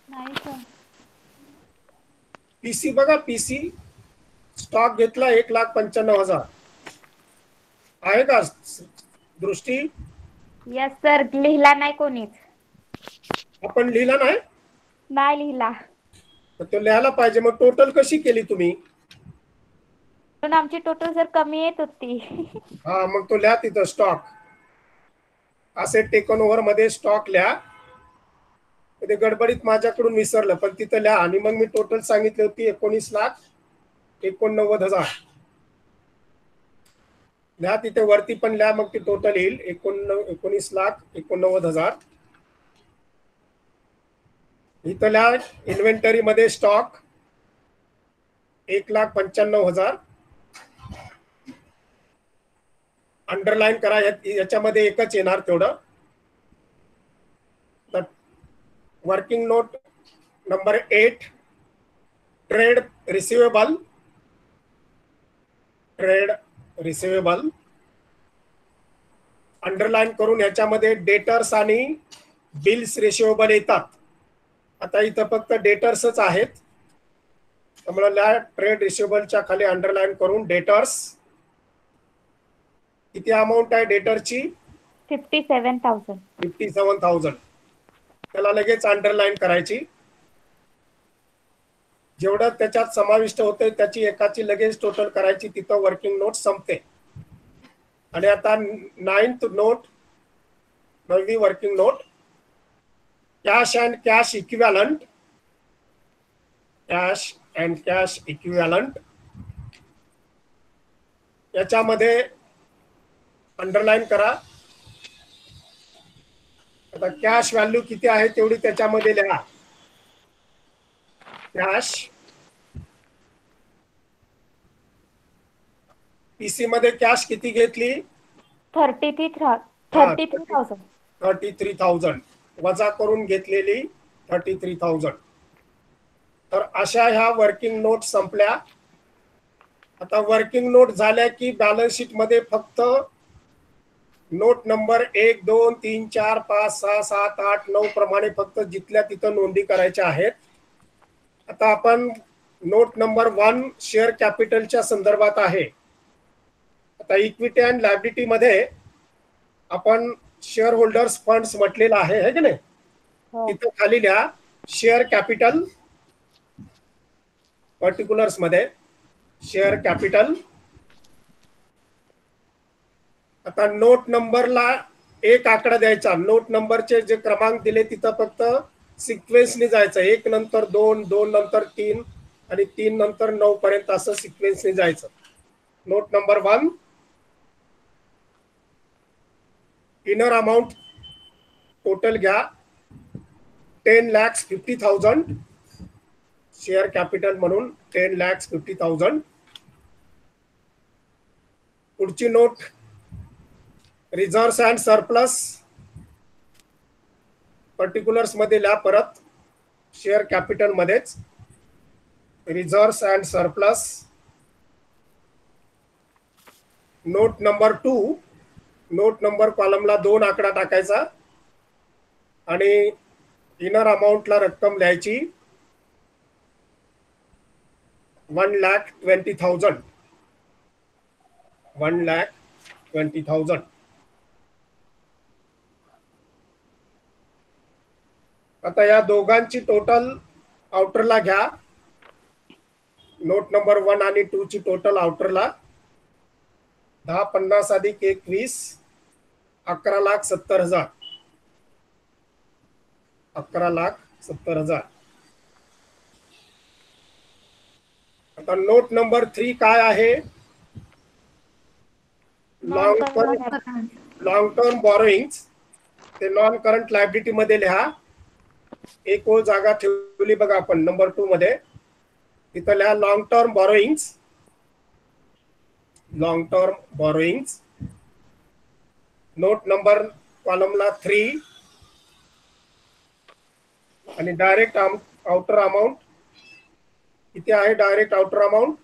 नाही सर. पीसी बघा, पीसी स्टॉक घेतला 1,95,000 आहे का दृष्टी? Yes sir. लिहिला नाही कोणीच. आपण लिहिला नाही? नाही लिहिला. तर तो लिहायला पाहिजे. मग टोटल कशी केली तुम्ही? पण आमची टोटल सर कमी येत होती. हा, मग तो लिहा तिथं स्टॉक. असेट टेकन ओव्हर मध्ये स्टॉक लिहा. ते गडबडीत माझ्याकडून विसरलं, पण तिथं लिहा. आणि मग मी टोटल सांगितली होती 19,89,000. लिहा तिथे वरती पण लिहा, मग ती टोटल येईल 19,89,000. इथं लिहा इन्व्हेंटरी मध्ये स्टॉक 1,95,000 अंडरलाईन करा, याच्यामध्ये एकच येणार तेवढं. तर working note number 8 trade receivable underline करून याच्यामध्ये डेटर्स आणि बिल्स रिसिवेबल येतात. आता इथं फक्त डेटर्सच आहेत, त्यामुळे ट्रेड रिसिवेबलच्या खाली अंडरलाईन करून डेटर्स किती अमाऊंट आहे डेटरची 57,000. त्याला लगेच अंडरलाईन करायची. जेवढं त्याच्यात समाविष्ट होते त्याची एकाची लगेच टोटल करायची, तिथं वर्किंग नोट संपते. आणि आता 9th नोट, 9वी working note cash and cash equivalent याच्यामध्ये अंडरलाईन करा. आता कॅश व्हॅल्यू किती आहे तेवढी त्याच्यामध्ये लिहा. कॅश पीसी मध्ये कॅश किती घेतली 33,000. वजा करून घेतलेली 33,000. तर अशा ह्या वर्किंग नोट संपल्या. आता वर्किंग नोट झाल्या की बॅलन्स शीट मध्ये फक्त नोट नंबर 1, 2, 3, 4, 5, 6, 7, 8, 9 प्रमाणे फक्त जिथल्या तिथं नोंदी करायच्या आहेत. आता आपण नोट नंबर 1 शेअर कॅपिटलच्या संदर्भात आहे. आता इक्विटी अँड लायबिलिटी मध्ये आपण शेअर होल्डर्स फंड्स म्हटलेलं आहे की नाही. तिथं खाली लिहा शेअर कॅपिटल, पर्टिक्युलर्स मध्ये शेअर कॅपिटल. आता नोट नंबरला एक आकडा द्यायचा. नोट नंबरचे जे क्रमांक दिले तिथं फक्त सिक्वेन्सने जायचं. 1 नंतर 2, 2 नंतर 3 आणि 3 नंतर 9 पर्यंत असं सिक्वेन्सने जायचं. Note number 1 inner amount total घ्या 10,50,000 शेअर कॅपिटल म्हणून 10,50,000. पुढची note reserves and surplus, particulars मध्ये लिहा परत शेअर कॅपिटल मध्येच reserves and surplus. Note number 2 note number कॉलमला 2 आकडा टाकायचा आणि इनर अमाऊंटला रक्कम लिहायची 1,20,000. 1,20,000. आता या दोघांची टोटल आउटरला घ्या. नोट नंबर 1 आणि 2 ची टोटल आउटरला 10, 50 अधिक 1, 20 11,70,000. 11,70,000. आता नोट नंबर 3 काय आहे लॉंग टर्म बॉरोइंग्स. ते नॉन करंट लायबिलिटी मध्ये लिहा. एक ओळ जागा ठेवली बघा आपण नंबर 2 मध्ये, तिथं लिहा long term borrowings. Note number कॉलमला 3 आणि डायरेक्ट आउटर अमाऊंट किती आहे. डायरेक्ट आउटर अमाऊंट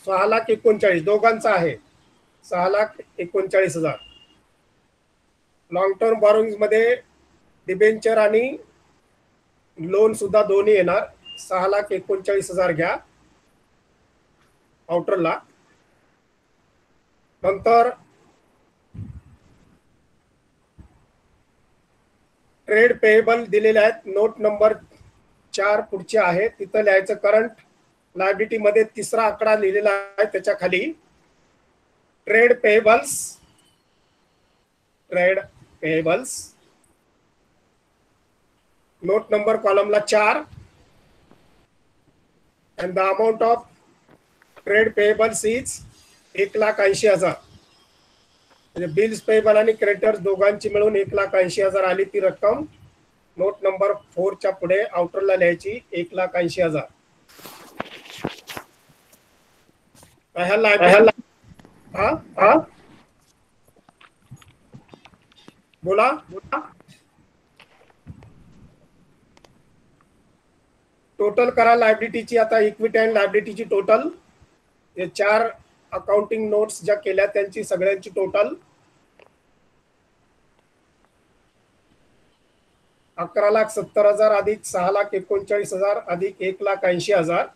6,39,000 दोघांचा आहे 6,39,000. लॉंग टर्म बॉरोइंग्स मध्ये डिबेंचर आणि लोन सुद्धा दोन्ही येणार. 6,39,000 घ्या आउटरला. नंतर ट्रेड पेएबल दिलेले आहेत. नोट नंबर 4 पुढचे आहे, तिथं लिहायचं करंट लायबिलिटी मध्ये तिसरा आकडा लिहिलेला आहे त्याच्या खाली trade payables. Note number कॉलमला 4 and the amount of trade payables is 1,80,000. म्हणजे बिल्स पेएबल आणि क्रेडिटर्स दोघांची मिळून 1,80,000 आली ती रक्कम. नोट नंबर 4च्या पुढे आउटरला लिहायची 1,80,000. ह्या लायबिलिटी हा बोला. टोटल करा लायबिलिटीची. आता इक्विटी अँड लायबिलिटीची टोटल, हे 4 अकाउंटिंग नोट्स ज्या केल्या त्यांची सगळ्यांची टोटल 11,70,000 अधिक 6,39,000 अधिक 1,80,000.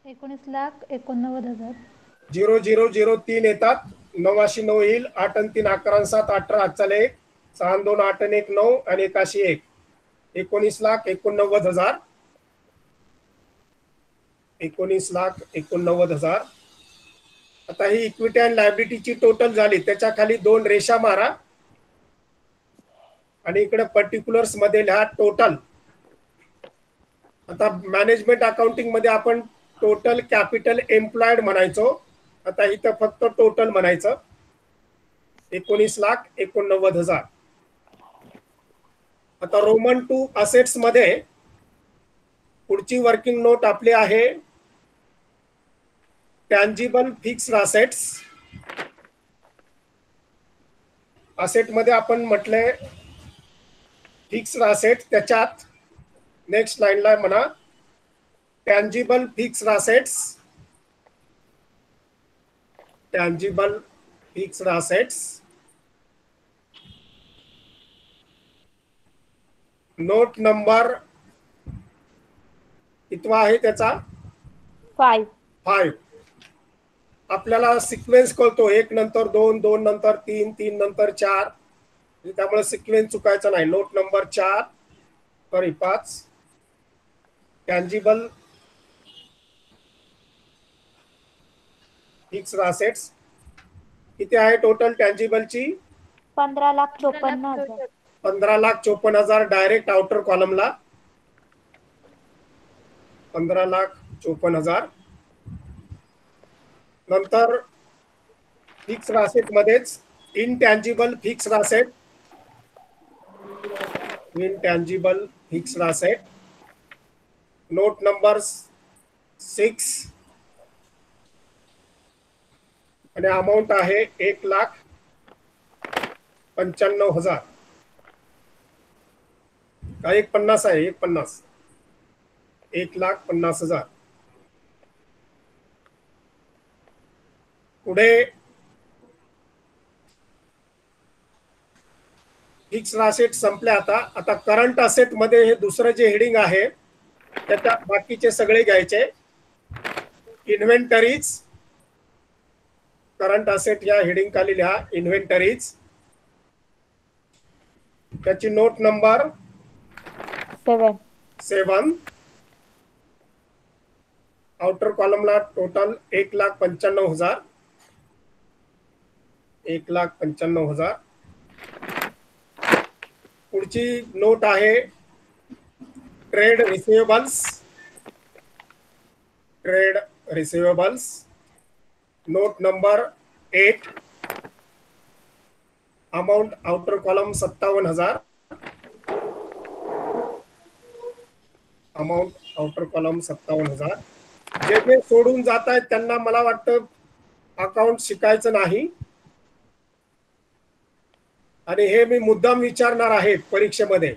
एकोणीस लाख 89,000. 0003 येतात. 9,9 येईल. 8 आणि 3 11 7 18 आजचा लेख 6 आणि 2 8 आणि 1 9 आणि 1,81. 19,89,000. 19,89,000. आता ही इक्विटी अँड लायबिलिटीची टोटल झाली. त्याच्या खाली 2 रेषा मारा आणि इकडे पर्टिक्युलर्स मध्ये लिहा टोटल. आता मॅनेजमेंट अकाउंटिंग मध्ये आपण टोटल कॅपिटल एम्प्लॉयड म्हणायचो. आता इथं फक्त टोटल म्हणायचं. 19,89,000. आता रोमन 2 असेट्स मध्ये पुढची वर्किंग नोट आपली आहे टँजिबल फिक्स्ड असेट्स. असेट मध्ये आपण म्हटलंय फिक्स्ड असेट, त्याच्यात नेक्स्ट लाईनला म्हणा tangible fixed assets. Tangible fixed assets note number कितवा आहे त्याचा? 5. आपल्याला सिक्वेन्स कळतो. 1 नंतर 2, 2 नंतर 3, 3 नंतर 4. त्यामुळे सिक्वेन्स चुकायचा नाही. Note number 5 tangible fixed assets किती आहे टोटल टँजिबलची? 15,54,000. 15,54,000 direct outer कॉलमला. 15,54,000. नंतर फिक्स्ड असेट मध्येच intangible fixed asset. Intangible fixed asset note number 6 आणि अमाऊंट आहे 1,95,000. का 1,50 आहे? 1,50. 1,50,000. पुढे फिक्स्ड असेट संपले. आता करंट असेट मध्ये हे दुसरं जे हेडिंग आहे त्याच्यात बाकीचे सगळे घ्यायचे. इन्व्हेंटरीज करंट असेट या हेडिंग खाली लिहा इन्व्हेंटरीज. त्याची नोट नंबर 7. Outer कॉलमला total 1,95,000. 1,95,000. पुढची नोट आहे trade receivables. Trade receivables note number 8. Amount outer column 57,000. Amount outer column 57,000. जे जे सोडून जात आहेत त्यांना मला वाटतं अकाउंट शिकायचं नाही. आणि हे मी मुद्दाम विचारणार आहे परीक्षेमध्ये.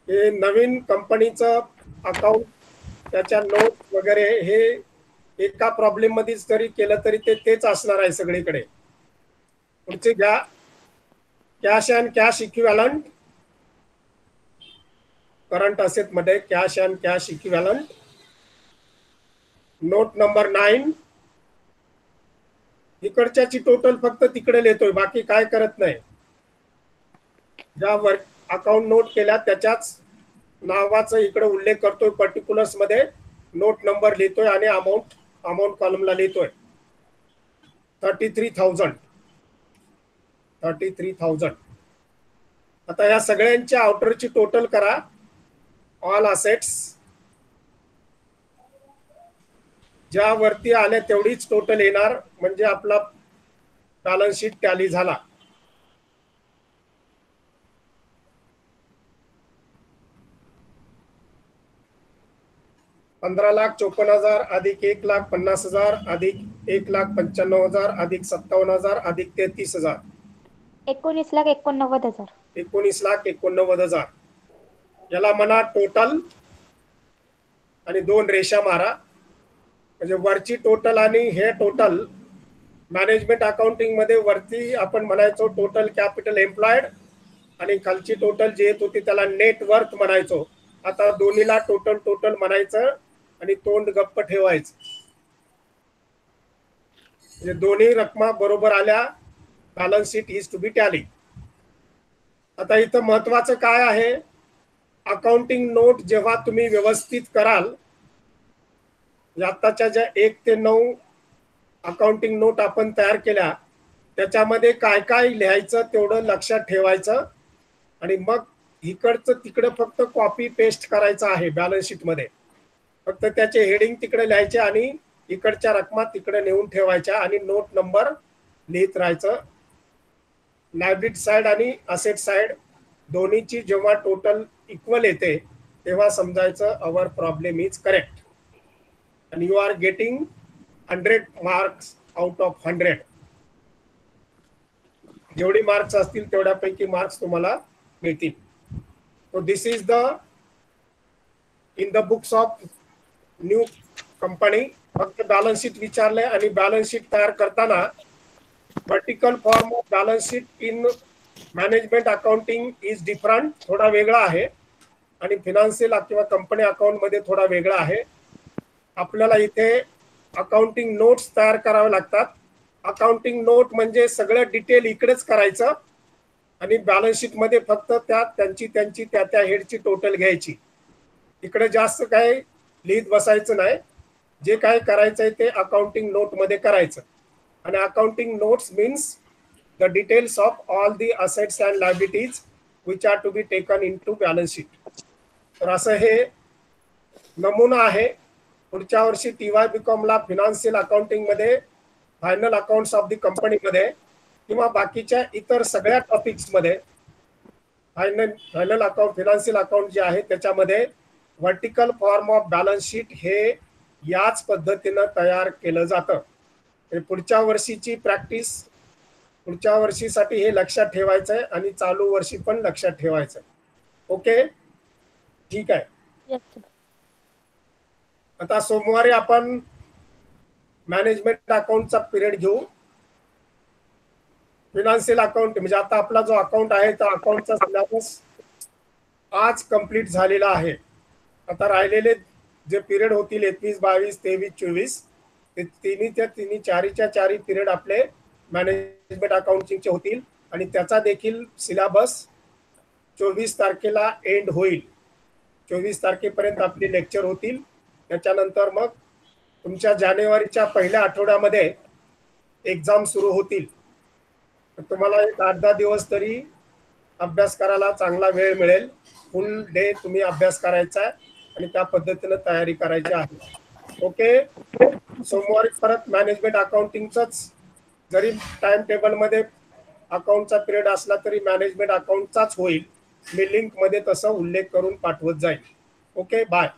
हे नवीन कंपनीचं अकाउंट, त्याच्या नोट वगैरे हे एका प्रॉब्लेम मध्ये जरी केलं तरी तेच असणार आहे सगळीकडे. पुढचे घ्या cash and cash equivalent. Current asset मध्ये cash and cash equivalent note number 9. इकडच्याची टोटल फक्त तिकडे लिहितोय, बाकी काय करत नाही. ज्या अकाउंट नोट केल्या त्याच्याच नावाचा इकडे उल्लेख करतोय. पर्टिक्युलर्स मध्ये नोट नंबर लिहितोय आणि अमाऊंट कॉलमला लिहितोय. 33,000. 33,000. आता या सगळ्यांच्या आउटरची टोटल करा. ऑल असेट्स ज्या वरती आल्या तेवढीच टोटल येणार, म्हणजे आपला बॅलन्स शीट टॅली झाला. $15,54,000 अधिक 1,50,000 अधिक 1,95,000 अधिक 57,000 अधिक 33,000 19,89,000. 19,89,000. याला म्हणा टोटल आणि 2 रेषा मारा, म्हणजे वरची टोटल आणि हे टोटल. मॅनेजमेंट अकाउंटिंग मध्ये वरती आपण म्हणायचो टोटल कॅपिटल एम्प्लॉयड आणि खालची टोटल जे येत होती त्याला नेट वर्थ म्हणायचो. आता दोन्हीला टोटल टोटल म्हणायचं आणि तोंड गप्प ठेवायचं, म्हणजे दोन्ही रकमा बरोबर आल्या. Balance sheet is to be tally. आता इथं महत्वाचं काय आहे, अकाउंटिंग नोट जेव्हा तुम्ही व्यवस्थित कराल, आताच्या ज्या 1 ते 9 अकाउंटिंग नोट आपण तयार केल्या त्याच्यामध्ये काय काय लिहायचं तेवढं लक्षात ठेवायचं आणि मग इकडचं तिकडे फक्त कॉपी पेस्ट करायचं आहे. बॅलन्स शीट मध्ये फक्त त्याचे हेडिंग तिकडे लिहायचे आणि इकडच्या रकमा तिकडे नेऊन ठेवायच्या आणि नोट नंबर लिहित राहायचं. लायबिलिटी साइड आणि असेट साइड दोन्हीची जेव्हा टोटल इक्वल येते तेव्हा समजायचं our problem is correct and you are getting 100 marks out of 100. जेवढी मार्क्स असतील तेवढ्यापैकी मार्क्स तुम्हाला मिळतील. So this is the in the books of new company. फक्त बॅलन्स शीट विचारले आणि बॅलन्स शीट तयार करताना vertical form of balance sheet in management accounting is different, थोडा वेगळा आहे आणि फिनान्शियल किंवा कंपनी अकाउंट मध्ये थोडा वेगळा आहे. आपल्याला इथे अकाउंटिंग नोट्स तयार करावे लागतात. अकाउंटिंग नोट म्हणजे सगळं डिटेल इकडेच करायचं आणि बॅलन्स शीट मध्ये फक्त त्यांची त्या हेडची टोटल घ्यायची. इकडे जास्त काय लिहित बसायचं नाही. जे काय करायचंय ते अकाउंटिंग नोट मध्ये करायचं. आणि accounting notes means the details of all the assets and liabilities which are to be taken in to balance sheet. तर असं हे नमुना आहे. पुढच्या वर्षी TY BCom ला फिनान्शियल अकाउंटिंग मध्ये final accounts of the company मध्ये किंवा बाकीच्या इतर सगळ्या टॉपिक्स मध्ये फायनल अकाउंट फिनान्शियल अकाउंट जे आहे त्याच्यामध्ये vertical form of balance sheet हे याच पद्धतीनं तयार केलं जातं. पुढच्या वर्षीची प्रॅक्टिस, पुढच्या वर्षीसाठी हे लक्षात ठेवायचं आहे आणि चालू वर्षी पण लक्षात ठेवायचं आहे. ओके, ठीक आहे. आता सोमवारी आपण मॅनेजमेंट अकाउंटचा पिरियड घेऊ. फिनान्शियल अकाउंट म्हणजे आता आपला जो अकाउंट आहे तो अकाउंटचा सिलेबस आज कंप्लीट झालेला आहे. आता राहिलेले जे पिरियड होतील 21, 22, 23, 24 ते तिन्ही चारी पिरियड आपले मॅनेजमेंट अकाउंटिंगचे होतील आणि त्याचा देखील सिलेबस 24 तारखेला एंड होईल. 24 तारखेपर्यंत आपले लेक्चर होतील. त्याच्यानंतर मग तुमच्या जानेवारीच्या पहिल्या आठवड्यामध्ये एक्झाम सुरू होतील. तुम्हाला एक 8-10 दिवस तरी अभ्यास करायला चांगला वेळ मिळेल. फुल डे तुम्ही अभ्यास करायचा आहे आणि त्या पद्धतीने तयारी करायची आहे. ओके, सोमवारी परत मॅनेजमेंट अकाउंटिंगच जरी टाइम टेबल मध्ये अकाउंटचा पिरियड असला तरी मॅनेजमेंट अकाउंटचाच होईल. मी लिंक मध्ये तसा उल्लेख करून पाठवत जाईल. Okay, bye.